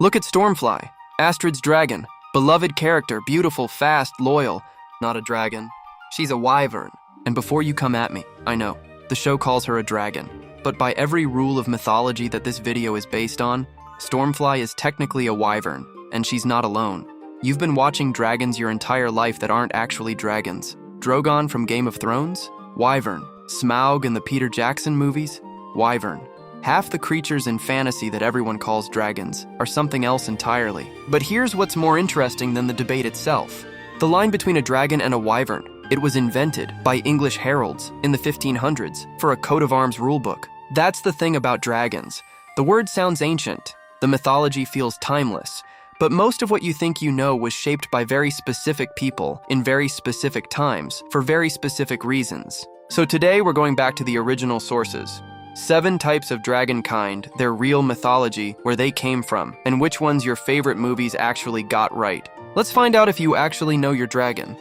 Look at Stormfly, Astrid's dragon. Beloved character, beautiful, fast, loyal. Not a dragon. She's a wyvern. And before you come at me, I know, the show calls her a dragon. But by every rule of mythology that this video is based on, Stormfly is technically a wyvern, and she's not alone. You've been watching dragons your entire life that aren't actually dragons. Drogon from Game of Thrones? Wyvern. Smaug in the Peter Jackson movies? Wyvern. Half the creatures in fantasy that everyone calls dragons are something else entirely. But here's what's more interesting than the debate itself. The line between a dragon and a wyvern. It was invented by English heralds in the 1500s for a coat of arms rulebook. That's the thing about dragons. The word sounds ancient. The mythology feels timeless. But most of what you think you know was shaped by very specific people in very specific times for very specific reasons. So today we're going back to the original sources. 7 types of dragon kind, their real mythology, where they came from, and which ones your favorite movies actually got right. Let's find out if you actually know your dragon.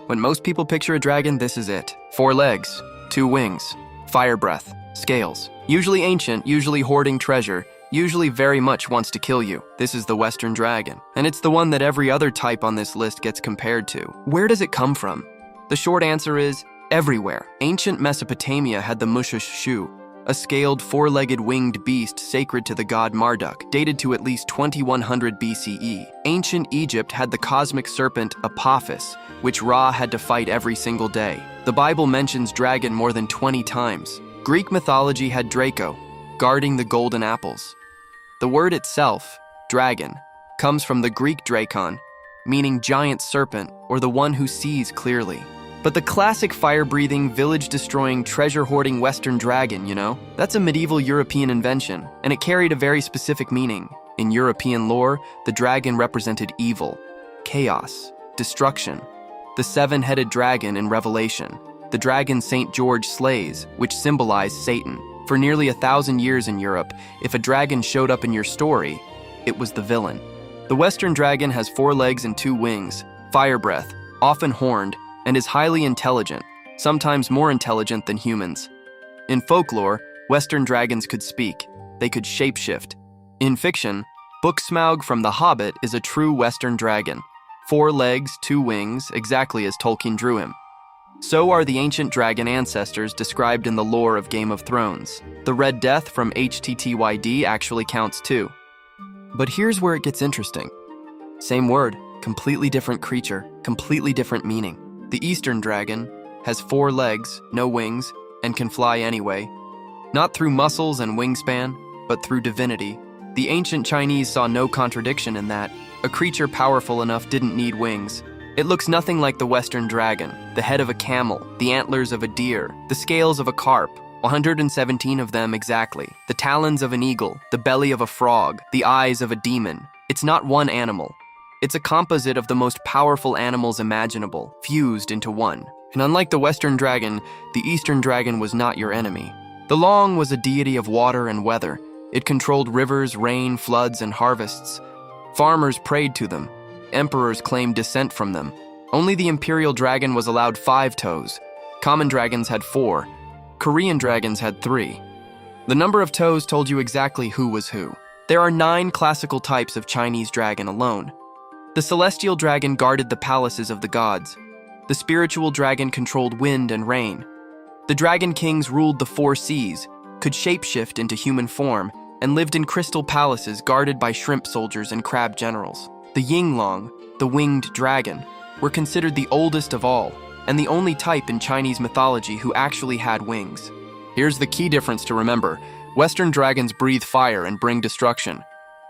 When most people picture a dragon, this is it. 4 legs, 2 wings, fire breath, scales. Usually ancient, usually hoarding treasure, usually very much wants to kill you. This is the Western dragon, and it's the one that every other type on this list gets compared to. Where does it come from? The short answer is everywhere. Ancient Mesopotamia had the Mushush Shu, a scaled 4-legged winged beast sacred to the god Marduk, dated to at least 2100 BCE. Ancient Egypt had the cosmic serpent Apophis, which Ra had to fight every single day. The Bible mentions dragon more than 20 times. Greek mythology had Draco, guarding the golden apples. The word itself, dragon, comes from the Greek drakon, meaning giant serpent or the one who sees clearly. But the classic fire-breathing, village-destroying, treasure-hoarding Western dragon, that's a medieval European invention, and it carried a very specific meaning. In European lore, the dragon represented evil, chaos, destruction. The 7-headed dragon in Revelation, the dragon St. George slays, which symbolized Satan. For nearly 1,000 years in Europe, if a dragon showed up in your story, it was the villain. The Western dragon has 4 legs and 2 wings, fire breath, often horned, and is highly intelligent, sometimes more intelligent than humans. In folklore, Western dragons could speak. They could shapeshift. In fiction, Book Smaug from The Hobbit is a true Western dragon. 4 legs, 2 wings, exactly as Tolkien drew him. So are the ancient dragon ancestors described in the lore of Game of Thrones. The Red Death from httyd actually counts too. But here's where it gets interesting. Same word, completely different creature, completely different meaning. The Eastern dragon has 4 legs, no wings, and can fly anyway. Not through muscles and wingspan, but through divinity. The ancient Chinese saw no contradiction in that. A creature powerful enough didn't need wings. It looks nothing like the Western dragon, the head of a camel, the antlers of a deer, the scales of a carp, 117 of them exactly, the talons of an eagle, the belly of a frog, the eyes of a demon. It's not one animal. It's a composite of the most powerful animals imaginable, fused into one. And unlike the Western dragon, the Eastern dragon was not your enemy. The Long was a deity of water and weather. It controlled rivers, rain, floods, and harvests. Farmers prayed to them. Emperors claimed descent from them. Only the imperial dragon was allowed 5 toes. Common dragons had 4. Korean dragons had 3. The number of toes told you exactly who was who. There are 9 classical types of Chinese dragon alone. The celestial dragon guarded the palaces of the gods. The spiritual dragon controlled wind and rain. The dragon kings ruled the 4 seas, could shapeshift into human form, and lived in crystal palaces guarded by shrimp soldiers and crab generals. The Yinglong, the winged dragon, were considered the oldest of all, and the only type in Chinese mythology who actually had wings. Here's the key difference to remember. Western dragons breathe fire and bring destruction.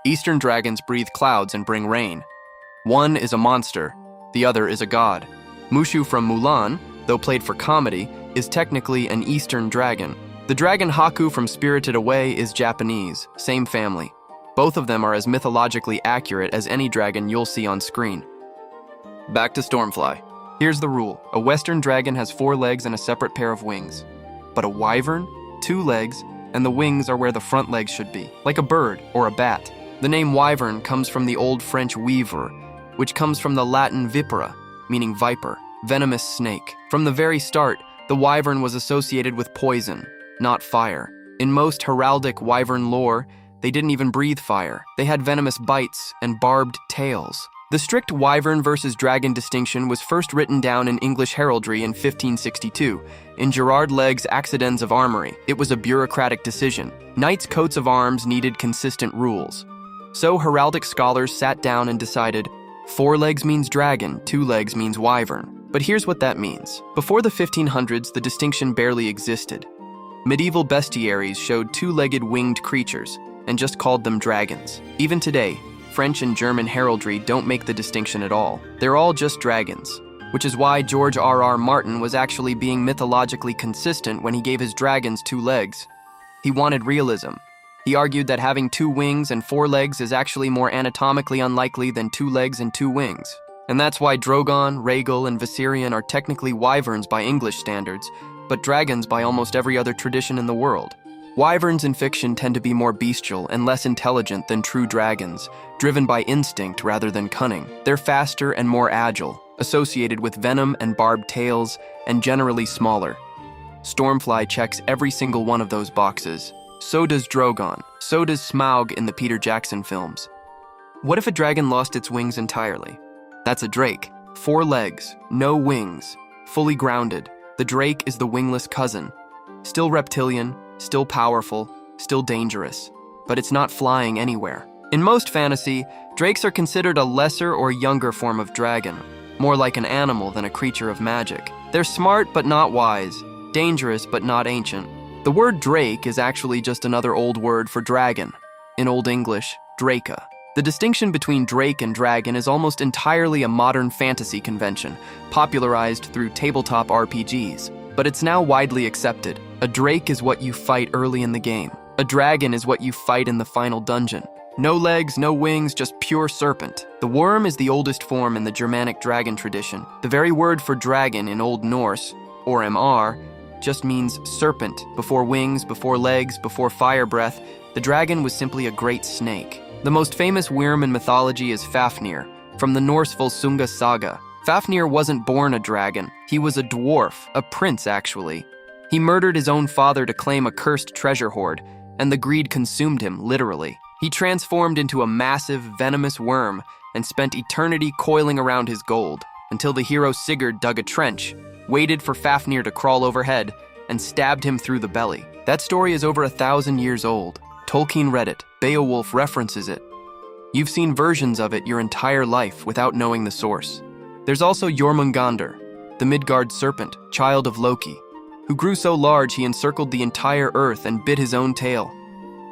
Eastern dragons breathe clouds and bring rain. One is a monster, the other is a god. Mushu from Mulan, though played for comedy, is technically an Eastern dragon. The dragon Haku from Spirited Away is Japanese, same family. Both of them are as mythologically accurate as any dragon you'll see on screen. Back to Stormfly. Here's the rule. A Western dragon has 4 legs and a separate pair of wings. But a wyvern, 2 legs, and the wings are where the front legs should be, like a bird or a bat. The name wyvern comes from the Old French vivre, which comes from the Latin vipera, meaning viper. venomous snake. From the very start, the wyvern was associated with poison, not fire. In most heraldic wyvern lore, they didn't even breathe fire. They had venomous bites and barbed tails. The strict wyvern versus dragon distinction was first written down in English heraldry in 1562, in Gerard Legge's Accidens of Armory. It was a bureaucratic decision. Knights' coats of arms needed consistent rules. So heraldic scholars sat down and decided, 4 legs means dragon, 2 legs means wyvern. But here's what that means. Before the 1500s, the distinction barely existed. Medieval bestiaries showed 2-legged winged creatures and just called them dragons. Even today, French and German heraldry don't make the distinction at all. They're all just dragons, which is why George R.R. Martin was actually being mythologically consistent when he gave his dragons 2 legs. He wanted realism. He argued that having 2 wings and 4 legs is actually more anatomically unlikely than 2 legs and 2 wings. And that's why Drogon, Rhaegal, and Viserion are technically wyverns by English standards, but dragons by almost every other tradition in the world. Wyverns in fiction tend to be more bestial and less intelligent than true dragons, driven by instinct rather than cunning. They're faster and more agile, associated with venom and barbed tails, and generally smaller. Stormfly checks every single one of those boxes. So does Drogon. So does Smaug in the Peter Jackson films. What if a dragon lost its wings entirely? That's a drake. 4 legs, no wings, fully grounded. The drake is the wingless cousin. Still reptilian, still powerful, still dangerous, but it's not flying anywhere. In most fantasy, drakes are considered a lesser or younger form of dragon, more like an animal than a creature of magic. They're smart but not wise, dangerous but not ancient. The word drake is actually just another old word for dragon. In Old English, draca. The distinction between drake and dragon is almost entirely a modern fantasy convention, popularized through tabletop RPGs. But it's now widely accepted. A drake is what you fight early in the game. A dragon is what you fight in the final dungeon. No legs, no wings, just pure serpent. The Wyrm is the oldest form in the Germanic dragon tradition. The very word for dragon in Old Norse, or MR, just means serpent. Before wings, before legs, before fire breath, the dragon was simply a great snake. The most famous Wyrm in mythology is Fafnir, from the Norse Volsunga saga. Fafnir wasn't born a dragon. He was a dwarf, a prince actually. He murdered his own father to claim a cursed treasure hoard, and the greed consumed him, literally. He transformed into a massive, venomous worm and spent eternity coiling around his gold, until the hero Sigurd dug a trench, waited for Fafnir to crawl overhead, and stabbed him through the belly. That story is over 1,000 years old. Tolkien read it. Beowulf references it. You've seen versions of it your entire life without knowing the source. There's also Jormungandr, the Midgard serpent, child of Loki, who grew so large he encircled the entire earth and bit his own tail.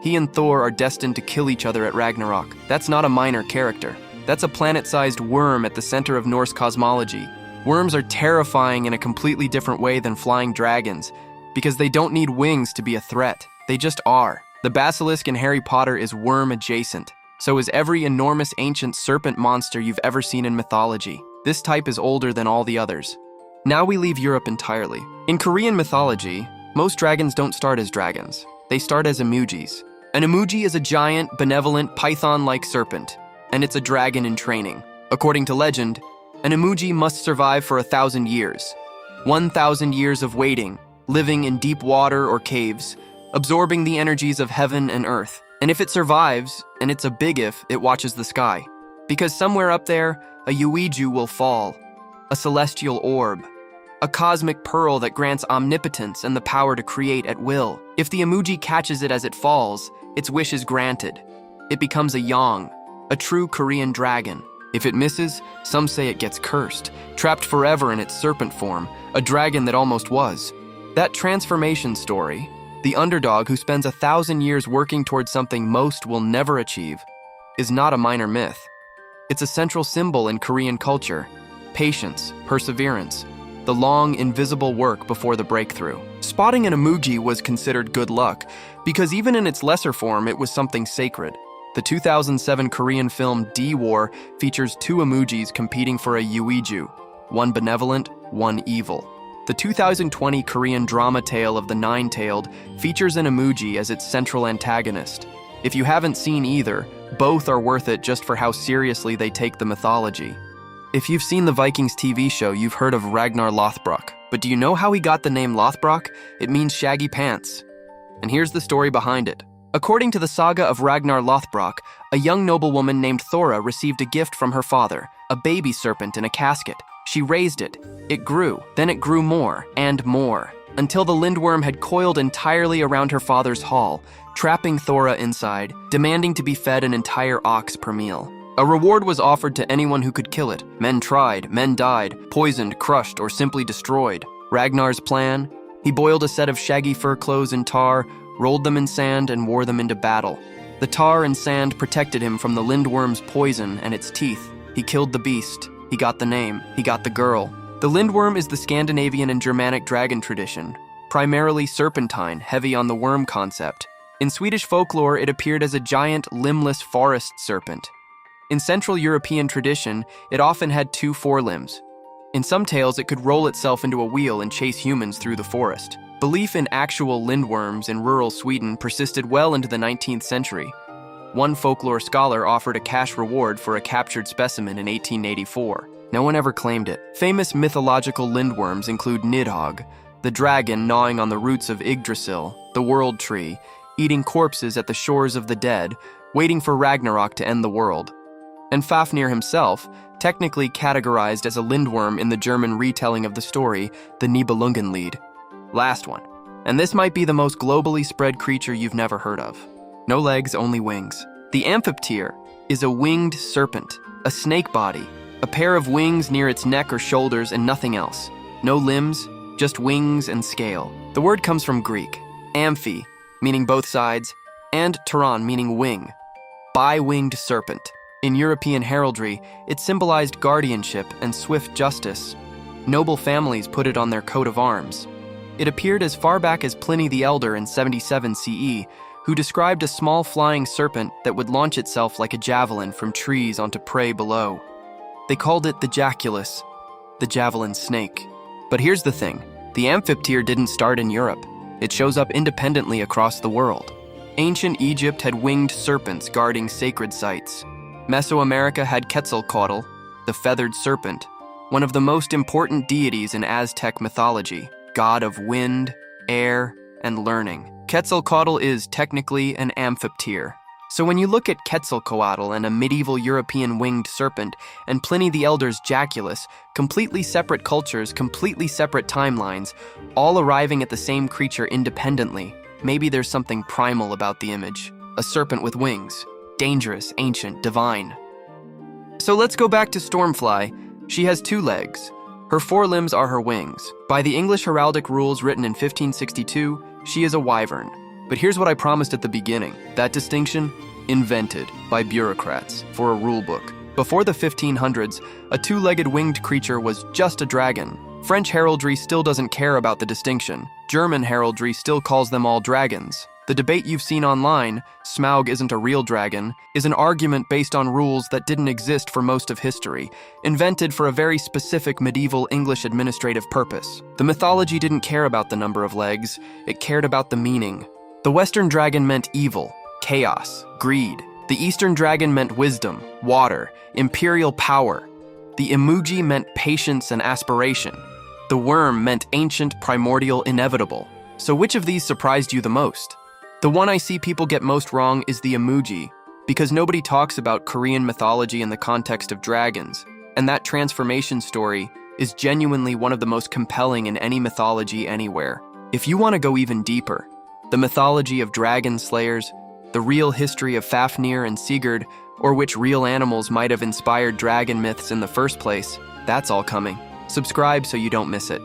He and Thor are destined to kill each other at Ragnarok. That's not a minor character. That's a planet-sized worm at the center of Norse cosmology. Worms are terrifying in a completely different way than flying dragons, because they don't need wings to be a threat. They just are. The basilisk in Harry Potter is worm adjacent. So is every enormous ancient serpent monster you've ever seen in mythology. This type is older than all the others. Now we leave Europe entirely. In Korean mythology, most dragons don't start as dragons. They start as Imugis. An Imugi is a giant, benevolent, python-like serpent, and it's a dragon in training. According to legend, an Imugi must survive for 1,000 years. 1,000 years of waiting, living in deep water or caves, absorbing the energies of heaven and earth. And if it survives, and it's a big if, it watches the sky. Because somewhere up there, a Yuiju will fall, a celestial orb, a cosmic pearl that grants omnipotence and the power to create at will. If the Imugi catches it as it falls, its wish is granted. It becomes a Yong, a true Korean dragon. If it misses, some say it gets cursed, trapped forever in its serpent form, a dragon that almost was. That transformation story, the underdog who spends 1,000 years working towards something most will never achieve, is not a minor myth. It's a central symbol in Korean culture: patience, perseverance, the long, invisible work before the breakthrough. Spotting an Imugi was considered good luck, because even in its lesser form, it was something sacred. The 2007 Korean film D-War features 2 Imugis competing for a Yuiju, one benevolent, one evil. The 2020 Korean drama tale of the Nine-Tailed features an Imugi as its central antagonist. If you haven't seen either, both are worth it just for how seriously they take the mythology. If you've seen the Vikings TV show, you've heard of Ragnar Lothbrok. But do you know how he got the name Lothbrok? It means shaggy pants. And here's the story behind it. According to the saga of Ragnar Lothbrok, a young noblewoman named Thora received a gift from her father, a baby serpent in a casket. She raised it. It grew. Then it grew more and more, until the Lindworm had coiled entirely around her father's hall, trapping Thora inside, demanding to be fed an entire ox per meal. A reward was offered to anyone who could kill it. Men tried, men died, poisoned, crushed, or simply destroyed. Ragnar's plan? He boiled a set of shaggy fur clothes in tar, rolled them in sand, and wore them into battle. The tar and sand protected him from the Lindworm's poison and its teeth. He killed the beast. He got the name. He got the girl. The Lindworm is the Scandinavian and Germanic dragon tradition, primarily serpentine, heavy on the worm concept. In Swedish folklore, it appeared as a giant, limbless forest serpent. In Central European tradition, it often had 2 forelimbs. In some tales, it could roll itself into a wheel and chase humans through the forest. Belief in actual Lindworms in rural Sweden persisted well into the 19th century. One folklore scholar offered a cash reward for a captured specimen in 1884. No one ever claimed it. Famous mythological Lindworms include Nidhogg, the dragon gnawing on the roots of Yggdrasil, the world tree, eating corpses at the shores of the dead, waiting for Ragnarok to end the world. And Fafnir himself, technically categorized as a Lindworm in the German retelling of the story, the Nibelungenlied. Last one. And this might be the most globally spread creature you've never heard of. No legs, only wings. The Amphiptere is a winged serpent, a snake body, a pair of wings near its neck or shoulders and nothing else. No limbs, just wings and scale. The word comes from Greek. Amphi, meaning both sides, and pteron, meaning wing. Bi-winged serpent. In European heraldry, it symbolized guardianship and swift justice. Noble families put it on their coat of arms. It appeared as far back as Pliny the Elder in 77 CE, who described a small flying serpent that would launch itself like a javelin from trees onto prey below. They called it the jaculus, the javelin snake. But here's the thing, the Amphiptere didn't start in Europe. It shows up independently across the world. Ancient Egypt had winged serpents guarding sacred sites. Mesoamerica had Quetzalcoatl, the feathered serpent, one of the most important deities in Aztec mythology, god of wind, air, and learning. Quetzalcoatl is technically an Amphiptere. So when you look at Quetzalcoatl and a medieval European winged serpent and Pliny the Elder's jaculus, completely separate cultures, completely separate timelines, all arriving at the same creature independently, maybe there's something primal about the image. A serpent with wings. Dangerous, ancient, divine. So let's go back to Stormfly. She has 2 legs. Her forelimbs are her wings. By the English heraldic rules written in 1562, she is a wyvern. But here's what I promised at the beginning. That distinction, invented by bureaucrats for a rule book. Before the 1500s, a 2-legged winged creature was just a dragon. French heraldry still doesn't care about the distinction. German heraldry still calls them all dragons. The debate you've seen online, Smaug isn't a real dragon, is an argument based on rules that didn't exist for most of history, invented for a very specific medieval English administrative purpose. The mythology didn't care about the number of legs, it cared about the meaning. The Western dragon meant evil, chaos, greed. The Eastern dragon meant wisdom, water, imperial power. The Imugi meant patience and aspiration. The Wyrm meant ancient, primordial, inevitable. So which of these surprised you the most? The one I see people get most wrong is the Imugi, because nobody talks about Korean mythology in the context of dragons, and that transformation story is genuinely one of the most compelling in any mythology anywhere. If you want to go even deeper, the mythology of dragon slayers, the real history of Fafnir and Sigurd, or which real animals might have inspired dragon myths in the first place, that's all coming. Subscribe so you don't miss it.